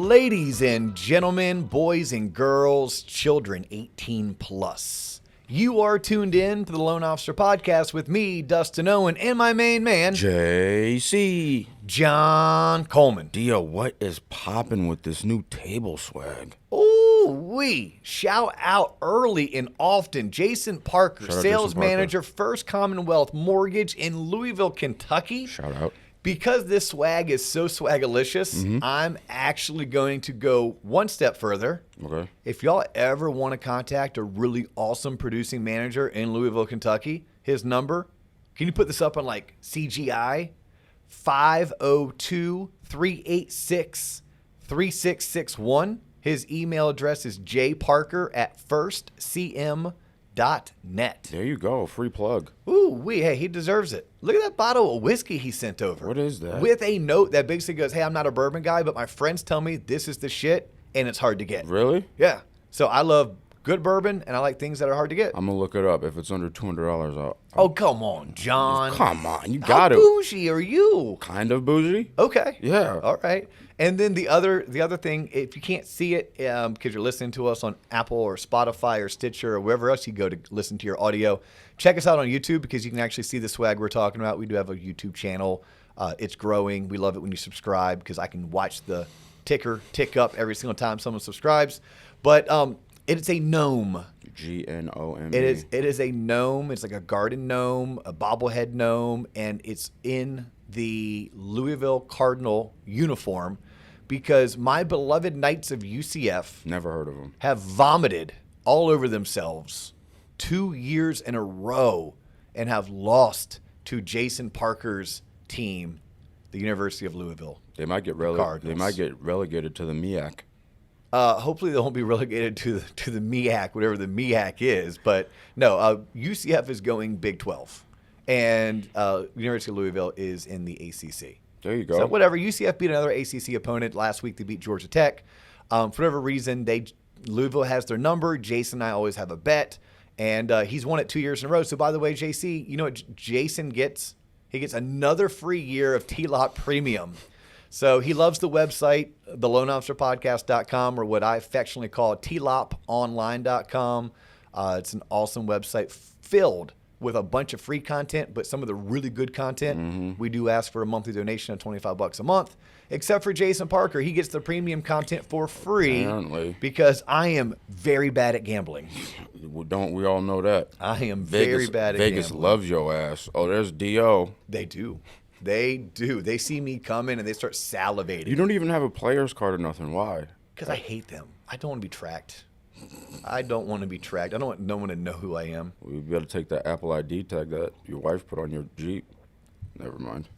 Ladies and gentlemen, boys and girls, children 18 plus. You are tuned in to the Loan Officer Podcast with me, Dustin Owen, and my main man, JC. John Coleman. Dio, what is popping with this new table swag? Ooh-wee. Shout out early and often. Jason Parker, sales manager, First Commonwealth Mortgage in Louisville, Kentucky. Shout out. Because this swag is so swagalicious, I'm actually going to go one step further. Okay. If y'all ever want to contact a really awesome producing manager in Louisville, Kentucky, his number, can you put this up on like CGI? 502-386-3661. His email address is jparker@firstcm.net. There you go. Free plug. Hey, he deserves it. Look at that bottle of whiskey he sent over. What is that? With a note that basically goes, hey, I'm not a bourbon guy, but my friends tell me this is the shit, and it's hard to get. Really? Yeah. So I love good bourbon, and I like things that are hard to get. I'm going to look it up. If it's under $200, Oh, come on, John. Come on. You got How it. bougie are you? Kind of bougie. Okay. Yeah. All right. And then the other thing, if you can't see it because you're listening to us on Apple or Spotify or Stitcher or wherever else you go to listen to your audio, check us out on YouTube because you can actually see the swag we're talking about. We do have a YouTube channel. It's growing. We love it when you subscribe because I can watch the ticker tick up every single time someone subscribes. But it's a gnome. GNOME. It is a gnome. It's like a garden gnome, a bobblehead gnome, and it's in the Louisville Cardinal uniform because my beloved Knights of UCF Never heard of them. have vomited all over themselves 2 years in a row and have lost to Jason Parker's team, the University of Louisville. They might get Cardinals. They might get relegated to the MEAC. Hopefully they won't be relegated to the MEAC, whatever the MEAC is. But no, UCF is going Big 12, and University of Louisville is in the ACC. There you go. So whatever, UCF beat another ACC opponent last week. They beat Georgia Tech. For whatever reason, Louisville has their number. Jason and I always have a bet, and he's won it 2 years in a row. So by the way, JC, you know what Jason gets? He gets another free year of TLOP Premium. So he loves the website, theloanofficerpodcast.com, or what I affectionately call tloponline.com. It's an awesome website filled with a bunch of free content, but some of the really good content, we do ask for a monthly donation of $25 a month. Except for Jason Parker. He gets the premium content for free. Apparently. Because I am very bad at gambling. Don't we all know that? I am very bad at gambling. Vegas loves your ass. Oh, there's D.O. They do. They do. They see me coming and they start salivating. You don't even have a player's card or nothing. Why? Because I hate them. I don't want to be tracked. I don't want to be tracked. I don't want no one to know who I am. We got to take that Apple ID tag that your wife put on your Jeep. Never mind.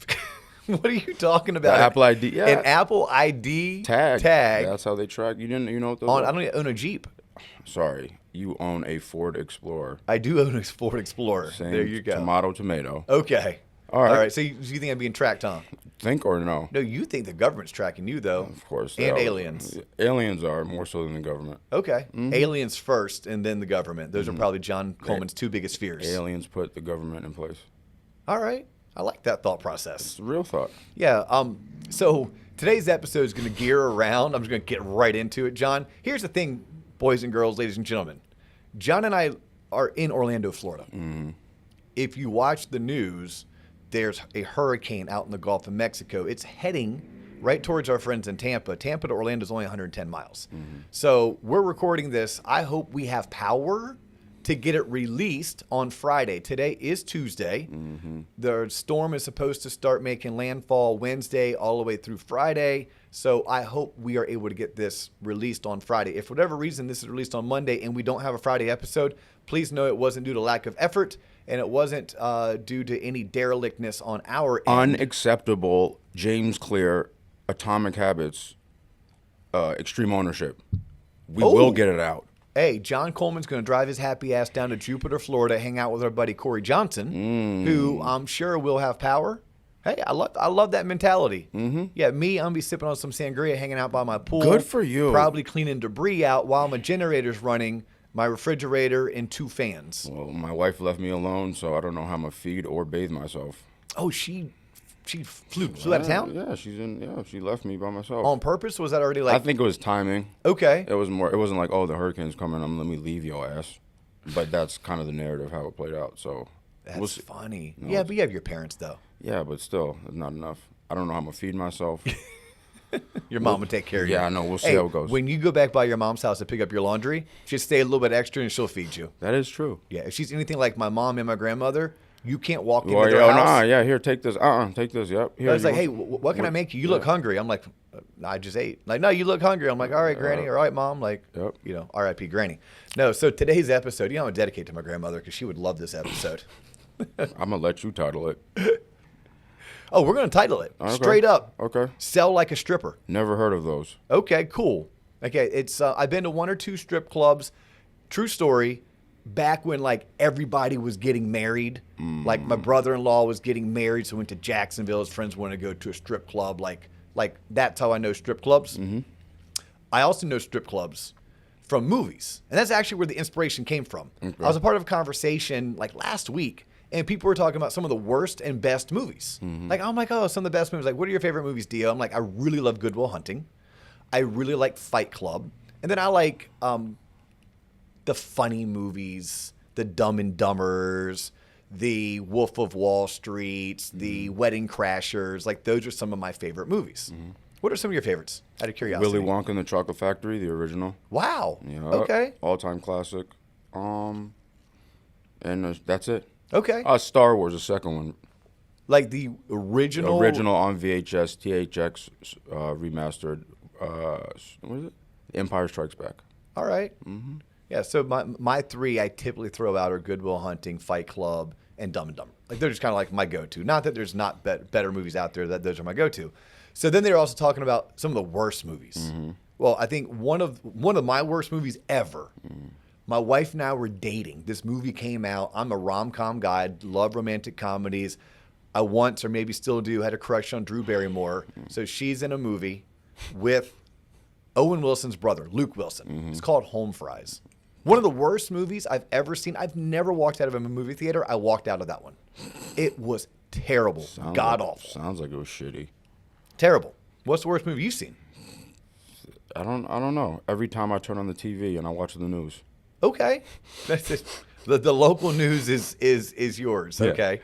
What are you talking about? The Apple ID, yeah. An Apple ID tag. That's how they track. You know what those are? I don't even own a Jeep. Sorry, you own a Ford Explorer. I do own a Ford Explorer. Same there you go. Tomato. Okay. All right. So you think I'm being tracked, huh? Think or no? No, you think the government's tracking you, though. Of course. And aliens. Aliens are more so than the government. Okay. Aliens first and then the government. Those are probably John Coleman's two biggest fears. Aliens put the government in place. All right. I like that thought process. It's a real thought. Yeah. So today's episode is going to gear around. I'm just going to get right into it, John. Here's the thing, boys and girls, ladies and gentlemen. John and I are in Orlando, Florida. If you watch the news, there's a hurricane out in the Gulf of Mexico. It's heading right towards our friends in Tampa. Tampa to Orlando is only 110 miles. So we're recording this. I hope we have power to get it released on Friday. Today is Tuesday. The storm is supposed to start making landfall Wednesday all the way through Friday. So I hope we are able to get this released on Friday. If for whatever reason this is released on Monday and we don't have a Friday episode, please know it wasn't due to lack of effort and it wasn't due to any derelictness on our end. Unacceptable, James Clear, Atomic Habits, Extreme Ownership. We will get it out. Hey, John Coleman's going to drive his happy ass down to Jupiter, Florida, hang out with our buddy Corey Johnson, who I'm sure will have power. Hey, I love that mentality. Yeah, me, I'm going to be sipping on some sangria, hanging out by my pool. Good for you. Probably cleaning debris out while my generator's running, my refrigerator, and 2 fans. Well, my wife left me alone, so I don't know how I'm going to feed or bathe myself. Oh, she she flew out of town? Yeah, she left me by myself. On purpose? Was that already like? I think it was timing. Okay. It wasn't like, oh, the hurricane's coming, let me leave your ass. But that's kind of the narrative how it played out. So that's funny. Yeah, but you have your parents though. Yeah, but still, it's not enough. I don't know how I'm gonna feed myself. Your mom would take care of you. Yeah, I know. We'll see how it goes. When you go back by your mom's house to pick up your laundry, just stay a little bit extra and she'll feed you. That is true. Yeah, if she's anything like my mom and my grandmother, you can't walk into Well, their house. Here, take this. Take this. Yep. Here, I was like, hey, what can I make you? You look hungry. I'm like, I just ate. Like, no, you look hungry. I'm like, all right, Granny. All right, Mom. Like, R.I.P. Granny. No, so today's episode, I'm going to dedicate to my grandmother because she would love this episode. I'm going to let you title it. Oh, we're going to title it straight up. Okay. Sell Like a Stripper. Never heard of those. Okay, cool. Okay, it's I've been to 1 or 2 strip clubs. True story. Back when like everybody was getting married, like my brother-in-law was getting married, so went to Jacksonville. His friends wanted to go to a strip club. Like that's how I know strip clubs. Mm-hmm. I also know strip clubs from movies, and that's actually where the inspiration came from. Okay. I was a part of a conversation like last week. And people were talking about some of the worst and best movies. Mm-hmm. Like, I'm like, oh, some of the best movies. Like, what are your favorite movies, Dio? I'm like, I really love Good Will Hunting. I really like Fight Club. And then I like the funny movies, the Dumb and Dumbers, the Wolf of Wall Street, the Wedding Crashers. Like, those are some of my favorite movies. Mm-hmm. What are some of your favorites, out of curiosity? Willy Wonka and the Chocolate Factory, the original. Wow. Yeah. Okay. All-time classic. And that's it. Okay. Star Wars, the second one. Like the original? The original on VHS, THX remastered. What is it? Empire Strikes Back. All right. Mm-hmm. Yeah, so my 3 I typically throw out are Good Will Hunting, Fight Club, and Dumb and Dumber. Like they're just kind of like my go-to. Not that there's not better movies out there, that those are my go-to. So then they're also talking about some of the worst movies. Mm-hmm. Well, I think one of my worst movies ever. Mm-hmm. My wife and I were dating. This movie came out. I'm a rom-com guy. Love romantic comedies. I once, or maybe still do, had a crush on Drew Barrymore. So she's in a movie with Owen Wilson's brother, Luke Wilson. Mm-hmm. It's called Home Fries. One of the worst movies I've ever seen. I've never walked out of a movie theater. I walked out of that one. It was terrible. God-awful. Sounds like it was shitty. Terrible. What's the worst movie you've seen? I don't know. Every time I turn on the TV and I watch the news. Okay, that's it. The local news is yours. Okay,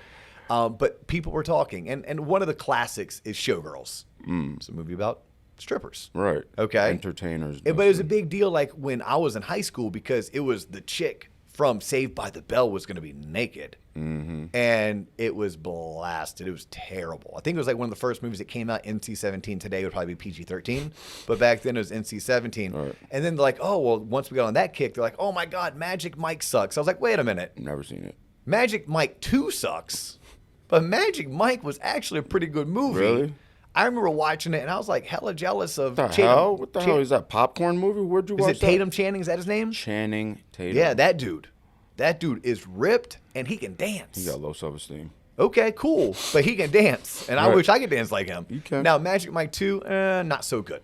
yeah. But people were talking, and one of the classics is Showgirls. It's a movie about strippers. Right. Okay. Entertainers. But it was a big deal, like when I was in high school, because it was the chick from Saved by the Bell was going to be naked, and it was blasted. It was terrible. I think it was like one of the first movies that came out. NC-17 today would probably be PG-13, but back then it was NC-17. Right. And then they're like, oh well, once we got on that kick, they're like, oh my God, Magic Mike sucks. I was like, wait a minute, never seen it. Magic Mike 2 sucks, but Magic Mike was actually a pretty good movie. Really? I remember watching it, and I was like hella jealous of What the hell? What the hell is that, popcorn movie? Where'd you watch that? Is it Tatum Channing? Is that his name? Channing Tatum. Yeah, that dude. That dude is ripped, and he can dance. He got low self-esteem. Okay, cool. But he can dance, and I wish I could dance like him. You can. Now, Magic Mike 2, not so good.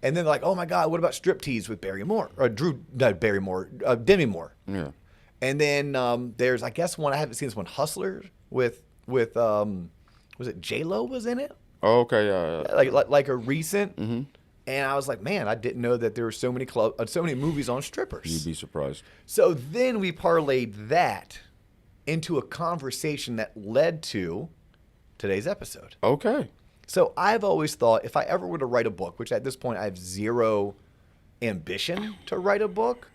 And then they're like, oh, my God, what about Strip Tease with Demi Moore? Yeah. And then there's, I guess, one, I haven't seen this one, Hustler with was it J-Lo was in it? Oh, okay, yeah. Like a recent. Mm-hmm. And I was like, man, I didn't know that there were so many movies on strippers. You'd be surprised. So then we parlayed that into a conversation that led to today's episode. Okay. So I've always thought if I ever were to write a book, which at this point I have zero ambition to write a book,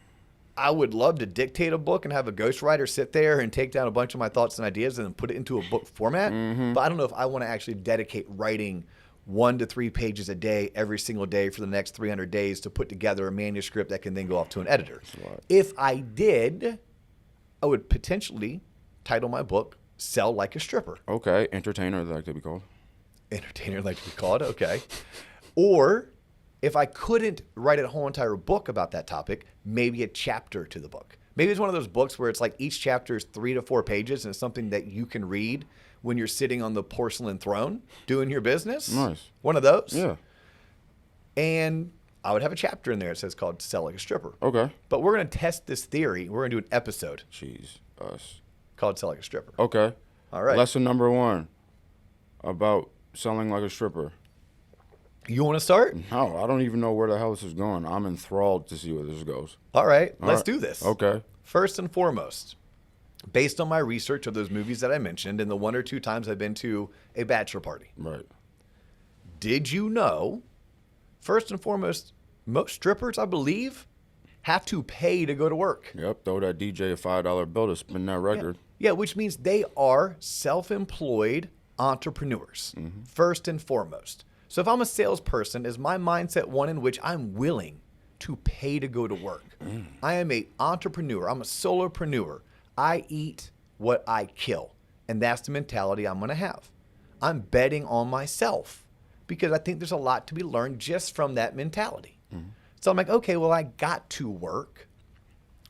I would love to dictate a book and have a ghostwriter sit there and take down a bunch of my thoughts and ideas and then put it into a book format. Mm-hmm. But I don't know if I want to actually dedicate writing 1 to 3 pages a day every single day for the next 300 days to put together a manuscript that can then go off to an editor. Right. If I did, I would potentially title my book Sell Like a Stripper. Okay. Entertainer, like to be called. Entertainer, like to be called. Okay. Or if I couldn't write a whole entire book about that topic, maybe a chapter to the book. Maybe it's one of those books where it's like each chapter is 3 to 4 pages and it's something that you can read when you're sitting on the porcelain throne doing your business. Nice. One of those. Yeah. And I would have a chapter in there that says called Sell Like a Stripper. Okay. But we're going to test this theory. We're going to do an episode. Jeez. Us. Called Sell Like a Stripper. Okay. All right. Lesson number 1 about selling like a stripper. You want to start? No, I don't even know where the hell this is going. I'm enthralled to see where this goes. All right, All let's right. do this. Okay. First and foremost, based on my research of those movies that I mentioned and the 1 or 2 times I've been to a bachelor party, Right. did you know, first and foremost, most strippers, I believe, have to pay to go to work? Yep. Throw that DJ a $5 bill to spin that record. Yeah, which means they are self-employed entrepreneurs, first and foremost. So if I'm a salesperson, is my mindset one in which I'm willing to pay to go to work? I am an entrepreneur. I'm a solopreneur. I eat what I kill. And that's the mentality I'm going to have. I'm betting on myself because I think there's a lot to be learned just from that mentality. So I'm like, okay, well, I got to work.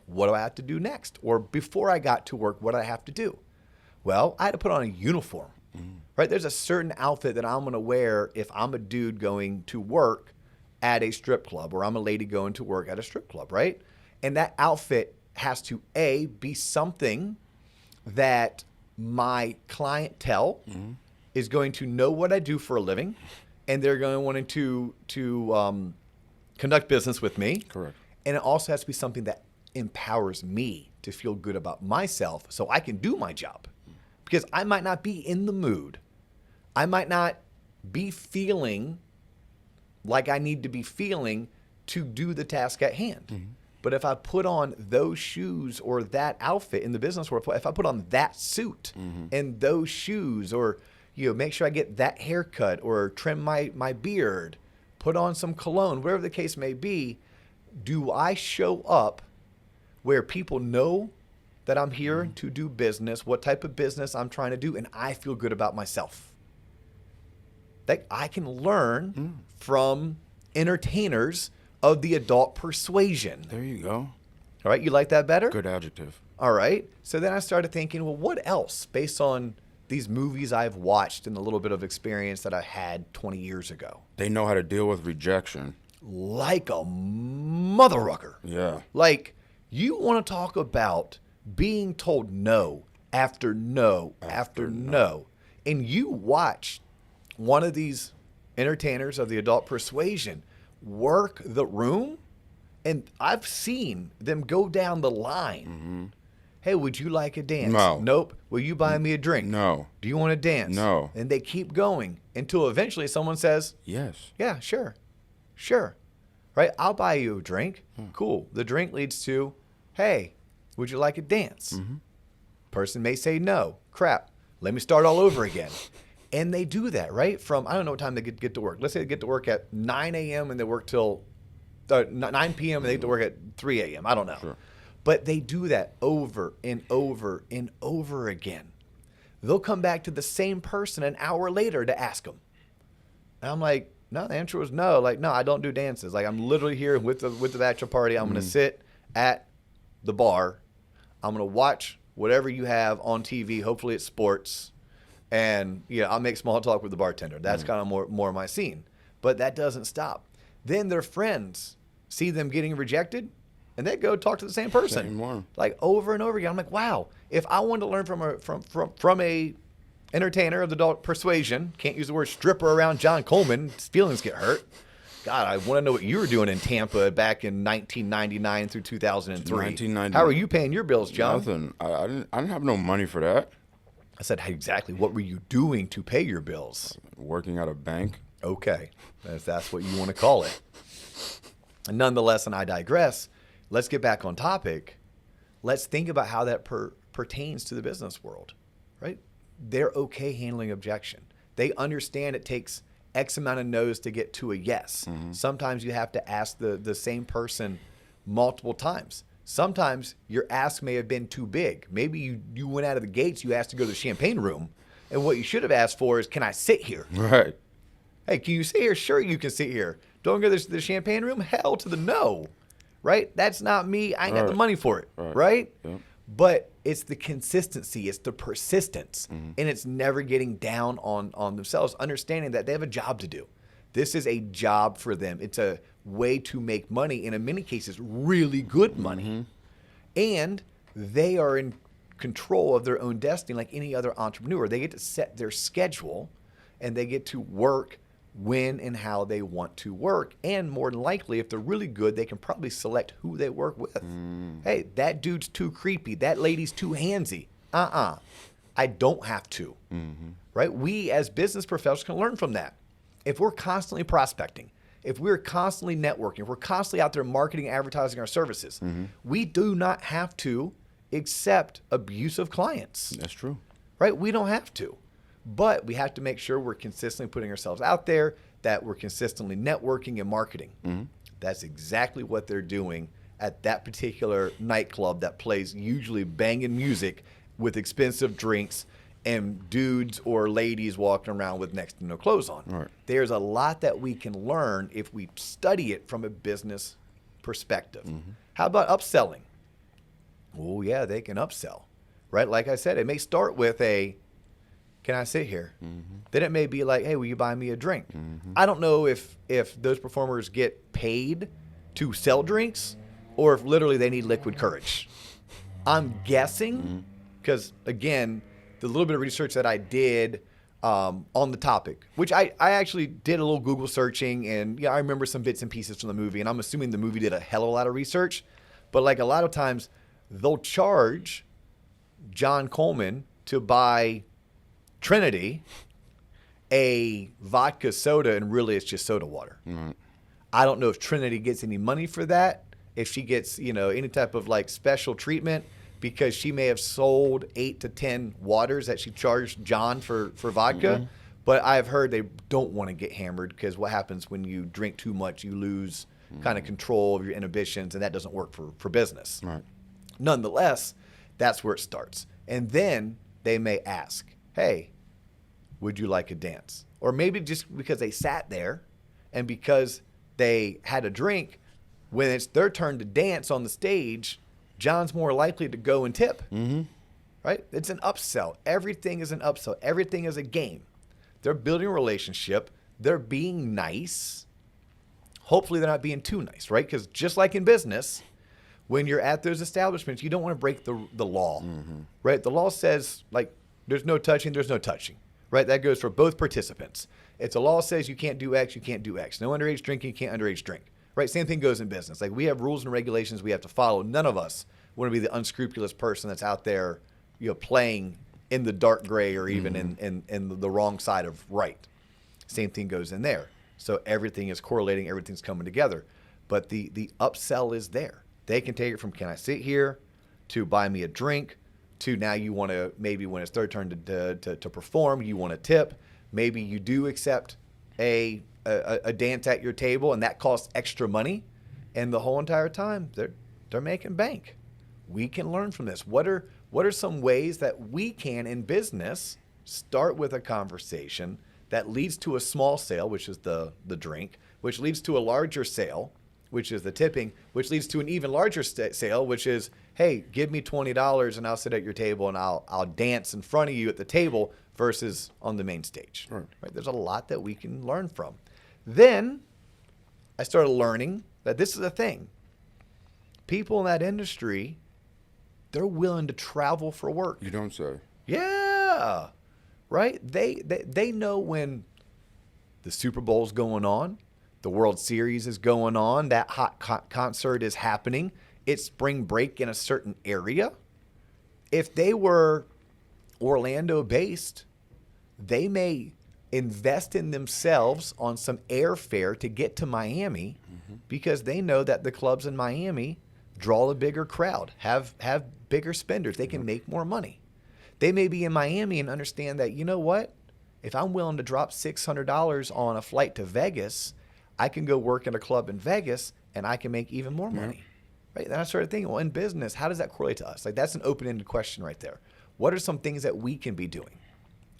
What do I have to do next? Or before I got to work, what do I have to do? Well, I had to put on a uniform, right? There's a certain outfit that I'm going to wear if I'm a dude going to work at a strip club, or I'm a lady going to work at a strip club, right? And that outfit has to, A, be something that my clientele is going to know what I do for a living, and they're going to want to conduct business with me. Correct. And it also has to be something that empowers me to feel good about myself so I can do my job. Because I might not be in the mood. I might not be feeling like I need to be feeling to do the task at hand. But if I put on those shoes or that outfit in the business world, if I put on that suit and those shoes, or make sure I get that haircut or trim my beard, put on some cologne, whatever the case may be, do I show up where people know that I'm here to do business, what type of business I'm trying to do, and I feel good about myself? That I can learn from entertainers of the adult persuasion. There you go. All right, you like that better? Good adjective. All right. So then I started thinking, well, what else, based on these movies I've watched and a little bit of experience that I had 20 years ago? They know how to deal with rejection. Like a mother rucker. Yeah. Like, you want to talk about being told no after no after no. And you watch one of these entertainers of the adult persuasion work the room, and I've seen them go down the line. Hey, would you like a dance? No. Nope. Will you buy me a drink? No. Do you want to dance? No. And they keep going until eventually someone says, Yes. yeah, sure. Sure. Right? I'll buy you a drink. Cool. The drink leads to, hey, would you like a dance? Person may say no. Crap. Let me start all over again. And they do that, right? From, I don't know what time they get to work. Let's say they get to work at 9 a.m. and they work till 9 p.m. and they get to work at 3 a.m. I don't know. Sure. But they do that over and over and over again. They'll come back to the same person an hour later to ask them. And I'm like, no, the answer was no. Like, no, I don't do dances. Like, I'm literally here with the bachelor party. I'm going to sit at the bar. I'm going to watch whatever you have on TV. Hopefully it's sports. And I'll make small talk with the bartender. That's kind of more my scene. But that doesn't stop. Then their friends see them getting rejected, and they go talk to the same person, Same one. like over and over again. I'm like, wow. If I wanted to learn from a entertainer of the adult persuasion, can't use the word stripper around John Coleman, his feelings get hurt. God, I want to know what you were doing in Tampa back in 1999 through 2003. 1990. How are you paying your bills, John? Nothing. I didn't have no money for that. I said, hey, exactly. What were you doing to pay your bills? Working at a bank. Okay, if that's what you want to call it. And nonetheless, and I digress, let's get back on topic. Let's think about how that pertains to the business world, right? They're okay handling objection. They understand it takes X amount of no's to get to a yes. Sometimes you have to ask the same person multiple times. Sometimes your ask may have been too big. Maybe you went out of the gates, you asked to go to the champagne room, and what you should have asked for is, can I sit here? Right. Hey, can you sit here? Sure, you can sit here. Don't go to the champagne room? Hell to the no, right? That's not me. I ain't got the money for it, right? Yep. But it's the consistency, it's the persistence, and it's never getting down on themselves, understanding that they have a job to do. This is a job for them. It's a way to make money, and in many cases, really good money. And they are in control of their own destiny like any other entrepreneur. They get to set their schedule, and they get to work when and how they want to work. And more than likely, if they're really good, they can probably select who they work with. Hey, that dude's too creepy. That lady's too handsy. I don't have to. Right? We as business professionals can learn from that. If we're constantly prospecting, if we're constantly networking, if we're constantly out there marketing, advertising our services, we do not have to accept abusive clients. That's true. Right? We don't have to. But we have to make sure we're consistently putting ourselves out there, that we're consistently networking and marketing. That's exactly what they're doing at that particular nightclub that plays usually banging music with expensive drinks and dudes or ladies walking around with next to no clothes on. Right. There's a lot that we can learn if we study it from a business perspective. How about upselling? Oh, yeah, they can upsell. Right? Like I said, it may start with a, can I sit here? Then it may be like, hey, will you buy me a drink? I don't know if those performers get paid to sell drinks or if literally they need liquid courage. I'm guessing, because again, the little bit of research that I did on the topic, which I actually did a little Google searching, and yeah, I remember some bits and pieces from the movie, and I'm assuming the movie did a hell of a lot of research, but like a lot of times they'll charge John Coleman to buy Trinity a vodka soda, and really it's just soda water. I don't know if Trinity gets any money for that, if she gets, any type of like special treatment, because she may have sold 8 to 10 waters that she charged John for vodka. But I've heard they don't want to get hammered, because what happens when you drink too much, you lose kind of control of your inhibitions, and that doesn't work for business. Right. Nonetheless, that's where it starts. And then they may ask, hey, would you like a dance? Or maybe just because they sat there and because they had a drink, when it's their turn to dance on the stage, John's more likely to go and tip. Right? It's an upsell. Everything is an upsell. Everything is a game. They're building a relationship. They're being nice. Hopefully they're not being too nice, right? Because just like in business, when you're at those establishments, you don't want to break the law, right? The law says, like, there's no touching, right? That goes for both participants. If the law says you can't do X, you can't do X. No underage drinking, you can't underage drink, right? Same thing goes in business. Like, we have rules and regulations we have to follow. None of us want to be the unscrupulous person that's out there, playing in the dark gray or even in the wrong side of right. Same thing goes in there. So everything is correlating, everything's coming together. But the upsell is there. They can take it from, can I sit here, to buy me a drink, to now you want to, maybe when it's their turn to perform, you want to tip. Maybe you do accept a dance at your table, and that costs extra money. And the whole entire time, they're making bank. We can learn from this. What are some ways that we can, in business, start with a conversation that leads to a small sale, which is the drink, which leads to a larger sale, which is the tipping, which leads to an even larger sale, which is, hey, give me $20 and I'll sit at your table and I'll dance in front of you at the table versus on the main stage. Right? There's a lot that we can learn from. Then I started learning that this is a thing. People in that industry, they're willing to travel for work. You don't say. Yeah. Right? They know when the Super Bowl's going on, the World Series is going on, that hot concert is happening, it's spring break in a certain area. If they were Orlando-based, they may invest in themselves on some airfare to get to Miami because they know that the clubs in Miami draw a bigger crowd, have bigger spenders. They can make more money. They may be in Miami and understand that, you know what? If I'm willing to drop $600 on a flight to Vegas, I can go work in a club in Vegas and I can make even more money. Right? And I started thinking, well, in business, how does that correlate to us? Like, that's an open-ended question right there. What are some things that we can be doing?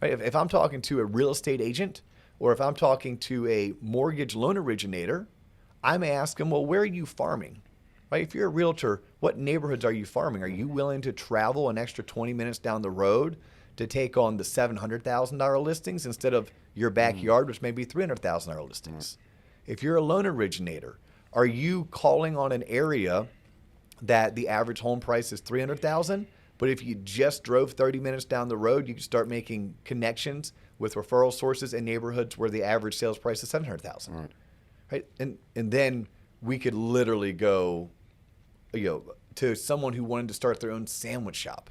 Right? If I'm talking to a real estate agent, or if I'm talking to a mortgage loan originator, I may ask them, well, where are you farming? Right? If you're a realtor, what neighborhoods are you farming? Are you willing to travel an extra 20 minutes down the road to take on the $700,000 listings instead of your backyard, which may be $300,000 listings? If you're a loan originator, are you calling on an area that the average home price is $300,000, but if you just drove 30 minutes down the road, you can start making connections with referral sources in neighborhoods where the average sales price is $700,000. Right? And then we could literally go, to someone who wanted to start their own sandwich shop.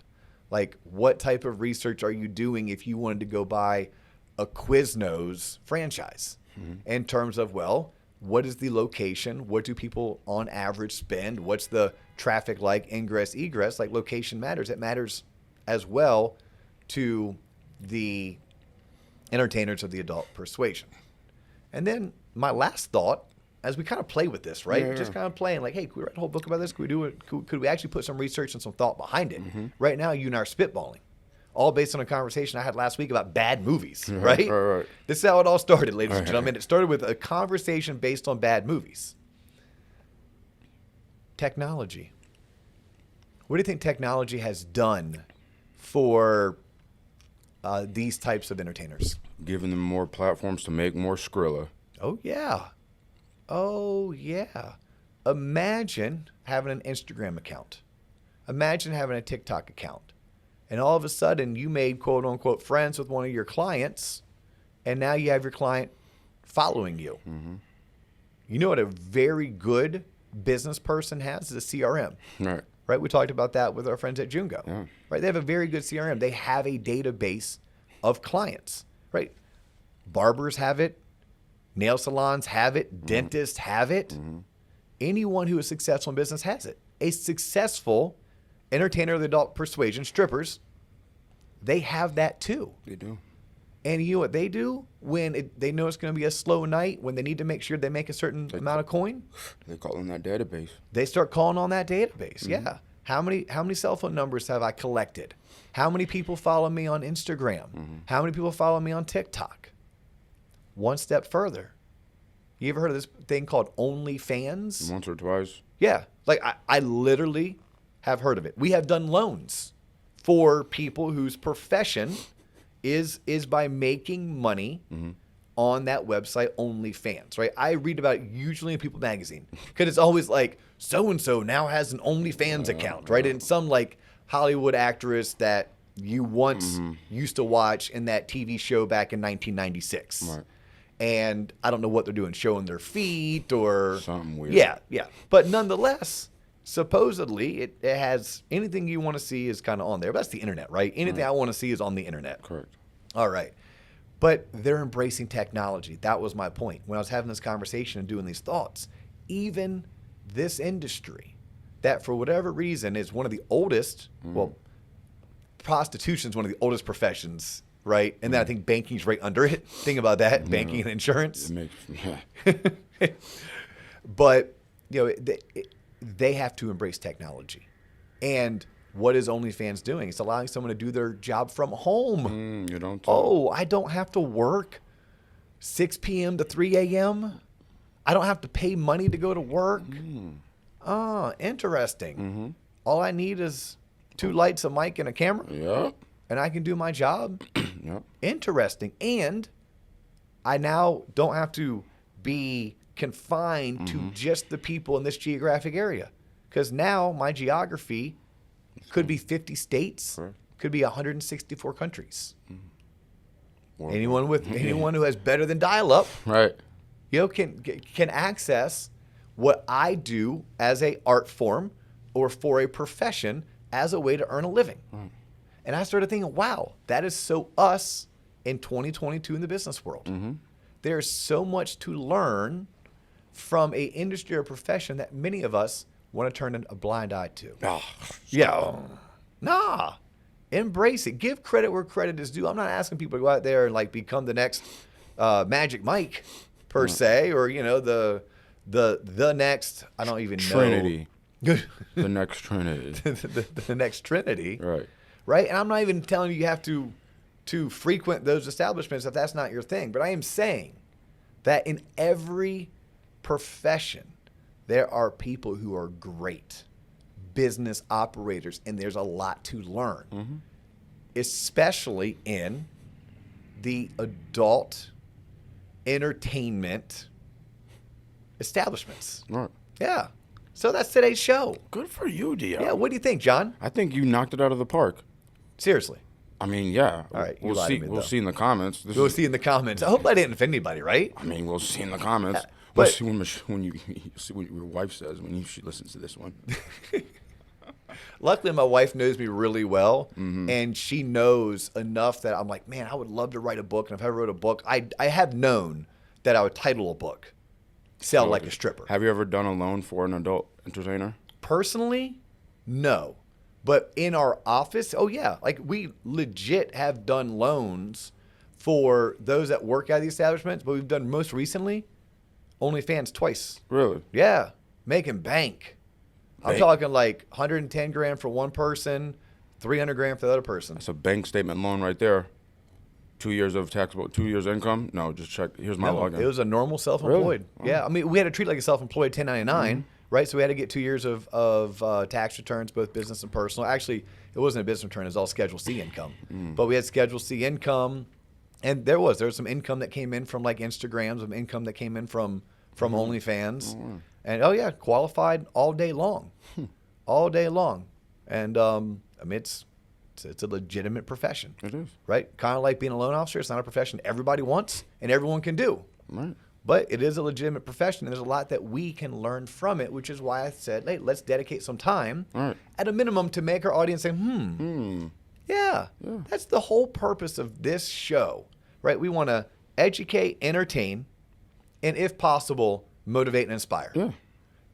Like, what type of research are you doing if you wanted to go buy a Quiznos franchise in terms of, well, what is the location? What do people on average spend? What's the traffic like, ingress, egress? Like, location matters. It matters as well to the entertainers of the adult persuasion. And then my last thought, as we kind of play with this, right? Just kind of playing like, hey, could we write a whole book about this? Could we do it? Could we actually put some research and some thought behind it? Right now, you and I are spitballing, all based on a conversation I had last week about bad movies, right? Right. This is how it all started, ladies and gentlemen. It started with a conversation based on bad movies. Technology. What do you think technology has done for these types of entertainers? Giving them more platforms to make more Skrilla. Oh, yeah. Oh, yeah. Imagine having an Instagram account. Imagine having a TikTok account. And all of a sudden, you made, quote unquote, friends with one of your clients, and now you have your client following you. You know what a very good business person has is a CRM. Right? We talked about that with our friends at Jungo. Yeah. Right? They have a very good CRM. They have a database of clients. Right? Barbers have it. Nail salons have it. Dentists have it. Anyone who is successful in business has it. A successful entertainer of the adult persuasion, strippers, they have that too. They do. And you know what they do when they know it's going to be a slow night, when they need to make sure they make a certain amount of coin? They call in that database. They start calling on that database. Yeah. How many cell phone numbers have I collected? How many people follow me on Instagram? How many people follow me on TikTok? One step further. You ever heard of this thing called OnlyFans? Once or twice. Yeah. Like, I literally have heard of it. We have done loans for people whose profession is by making money on that website, OnlyFans, right? I read about it usually in People Magazine because it's always like, so-and-so now has an OnlyFans account, right? And some like Hollywood actress that you once used to watch in that TV show back in 1996. Right. And I don't know what they're doing, showing their feet or something weird. Yeah. But nonetheless, supposedly it has anything you want to see is kind of on there. But that's the internet, right? Anything I want to see is on the internet. Correct. All right. But they're embracing technology. That was my point. When I was having this conversation and doing these thoughts, even this industry that for whatever reason is one of the oldest, well, prostitution is one of the oldest professions, right? And then I think banking's right under it. Think about that, banking and insurance. But, they have to embrace technology. And what is OnlyFans doing? It's allowing someone to do their job from home. You don't I don't have to work 6 p.m. to 3 a.m. I don't have to pay money to go to work. Interesting. All I need is 2 lights, a mic, and a camera. Yeah. And I can do my job. Yep. Interesting. And I now don't have to be confined to just the people in this geographic area. Because now my geography could be 50 states, could be 164 countries. Anyone who has better than dial-up, Right. can access what I do as a art form or for a profession as a way to earn a living. And I started thinking, wow, that is so us in 2022 in the business world. There's so much to learn from a industry or profession that many of us want to turn a blind eye to. Embrace it. Give credit where credit is due. I'm not asking people to go out there and like become the next Magic Mike per se, or the next, I don't even Trinity. know. The next Trinity. the next Trinity. Right. And I'm not even telling you have to frequent those establishments if that's not your thing. But I am saying that in every profession, there are people who are great business operators, and there's a lot to learn, especially in the adult entertainment establishments. Right. Yeah. So that's today's show. Good for you, Dio. Yeah. What do you think, John? I think you knocked it out of the park. Seriously. I mean, yeah. All right, you we'll lied to see. me, We'll though. see in the comments. We'll see in the comments. I hope I didn't offend anybody, right? I mean, we'll see in the comments. but- We'll see when you see what your wife says when she listens to this one. Luckily, my wife knows me really well, and she knows enough that I'm like, man, I would love to write a book. And if I wrote a book, I have known that I would title a book, Sell Like a Stripper. Have you ever done a loan for an adult entertainer? Personally, no. But in our office, oh yeah, like we legit have done loans for those that work at the establishments, but we've done most recently OnlyFans twice. Really? Yeah, making bank. I'm Bank. talking like 110 grand for one person, 300 grand for the other person. That's a bank statement loan right there. 2 years of taxable, 2 years income. No, just check. Here's my No, login. it was a normal self-employed. Really? Yeah, I mean, we had to treat it like a self-employed 1099, right? So we had to get 2 years of tax returns, both business and personal. Actually, it wasn't a business return; it was all Schedule C income. But we had Schedule C income, and there was some income that came in from like Instagrams, some income that came in from OnlyFans, and oh yeah, qualified all day long, all day long, and I mean it's a legitimate profession. It is. Right? Kind of like being a loan officer. It's not a profession everybody wants and everyone can do. Right. But it is a legitimate profession. And there's a lot that we can learn from it, which is why I said, hey, let's dedicate some time Right. at a minimum to make our audience say, yeah, that's the whole purpose of this show, right? We want to educate, entertain, and if possible, motivate and inspire. Yeah.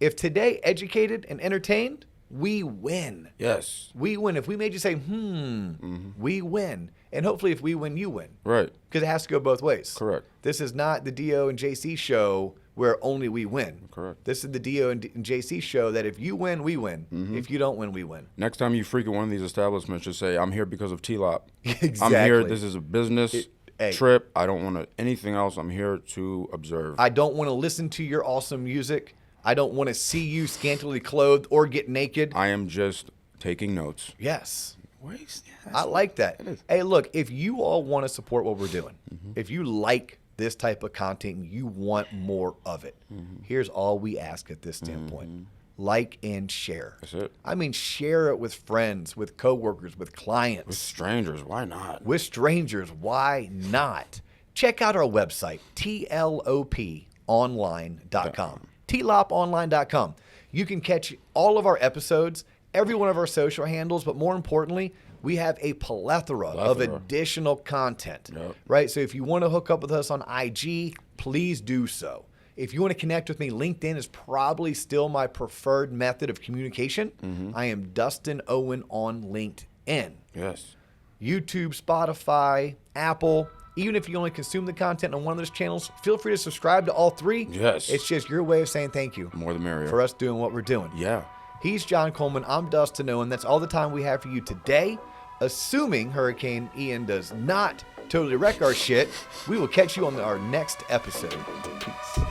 If today educated and entertained, we win. Yes. We win. If we made you say, we win. And hopefully if we win, you win. Right. Because it has to go both ways. Correct. This is not the Dio and JC show where only we win. Correct. This is the Dio and JC show that if you win, we win. If you don't win, we win. Next time you frequent one of these establishments, just say, I'm here because of TLOP. Exactly. I'm here. This is a business hey. trip. I don't want anything else. I'm here to observe. I don't want to listen to your awesome music. I don't want to see you scantily clothed or get naked. I am just taking notes. Yes. Wait, I like that. It is. Hey, look, if you all want to support what we're doing, if you like this type of content and you want more of it, here's all we ask at this standpoint. Like and share. That's it. I mean, share it with friends, with coworkers, with clients. With strangers, why not? With strangers, why not? Check out our website, TLOPonline.com. TLOPonline.com. You can catch all of our episodes, every one of our social handles, but more importantly, we have a plethora of additional content, right? So if you want to hook up with us on IG, please do so. If you want to connect with me, LinkedIn is probably still my preferred method of communication. I am Dustin Owen on LinkedIn. Yes. YouTube, Spotify, Apple. Even if you only consume the content on one of those channels, feel free to subscribe to all three. Yes. It's just your way of saying thank you. More the merrier. For us doing what we're doing. Yeah. He's John Coleman. I'm Dustin Owen. That's all the time we have for you today. Assuming Hurricane Ian does not totally wreck our shit, we will catch you on our next episode. Peace.